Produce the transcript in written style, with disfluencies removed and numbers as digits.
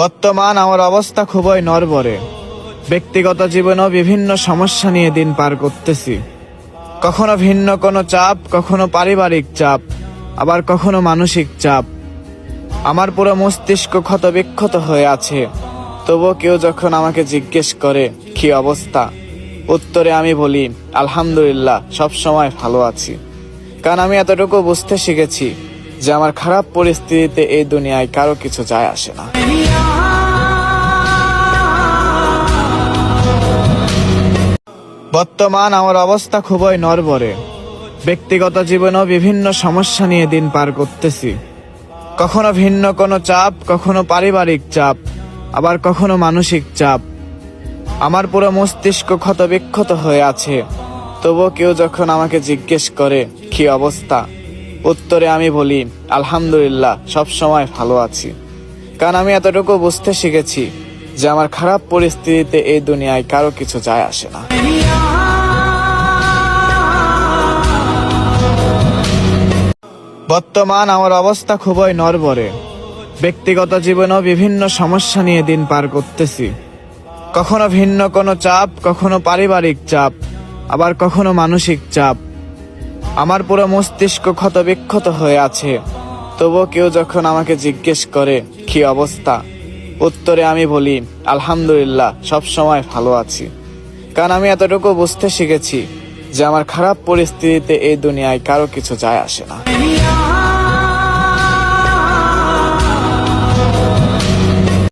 বর্তমান আমার অবস্থা খুবই নড়বড়ে। ব্যক্তিগত জীবনেও বিভিন্ন সমস্যা নিয়ে দিন পার করতেছি। কখনো ভিন্ন কোনো চাপ, কখনো পারিবারিক চাপ, আবার কখনো মানসিক চাপ। আমার পুরো মস্তিষ্ক ক্ষতবিক্ষত হয়ে আছে। তবুও কেউ যখন আমাকে জিজ্ঞেস করে কি অবস্থা, উত্তরে আমি বলি আলহামদুলিল্লাহ, সব সময় ভালো আছি। কারণ আমি এতটুকু বুঝতে শিখেছি যে আমার খারাপ পরিস্থিতিতে এই দুনিয়ায় কারো কিছু যায় আসে না। বর্তমান আমার অবস্থা খুবই নড়বড়ে। ব্যক্তিগত জীবনেও বিভিন্ন সমস্যা নিয়ে দিন পার করতেছি। কখনো ভিন্ন কোনো চাপ, কখনো পারিবারিক চাপ, আবার কখনো মানসিক চাপ। আমার পুরো মস্তিষ্ক ক্ষতবিক্ষত হয়ে আছে। তবুও কেউ যখন আমাকে জিজ্ঞেস করে কি অবস্থা, উত্তরে আমি বলি আলহামদুলিল্লাহ, সব সময় ভালো আছি। কারণ আমি এতটুকু বুঝতে শিখেছি যে আমার খারাপ পরিস্থিতিতে এই দুনিয়ায় কারো কিছু যায় আসে না। বর্তমান আমার অবস্থা খুবই নড়বড়ে। ব্যক্তিগত জীবনেও বিভিন্ন সমস্যা নিয়ে দিন পার করতেছি। কখনো ভিন্ন কোনো চাপ, কখনো পারিবারিক চাপ, আবার কখনো মানসিক চাপ। আমার পুরো মস্তিষ্ক ক্ষতবিক্ষত হয়ে আছে। তবুও কেউ যখন আমাকে জিজ্ঞেস করে কি অবস্থা, উত্তরে আমি বলি আলহামদুলিল্লাহ, সব সময় ভালো আছি। কারণ আমি এতটুকু বুঝতে শিখেছি যে আমার খারাপ পরিস্থিতিতে এই দুনিয়ায় কারো কিছু যায় আসে না।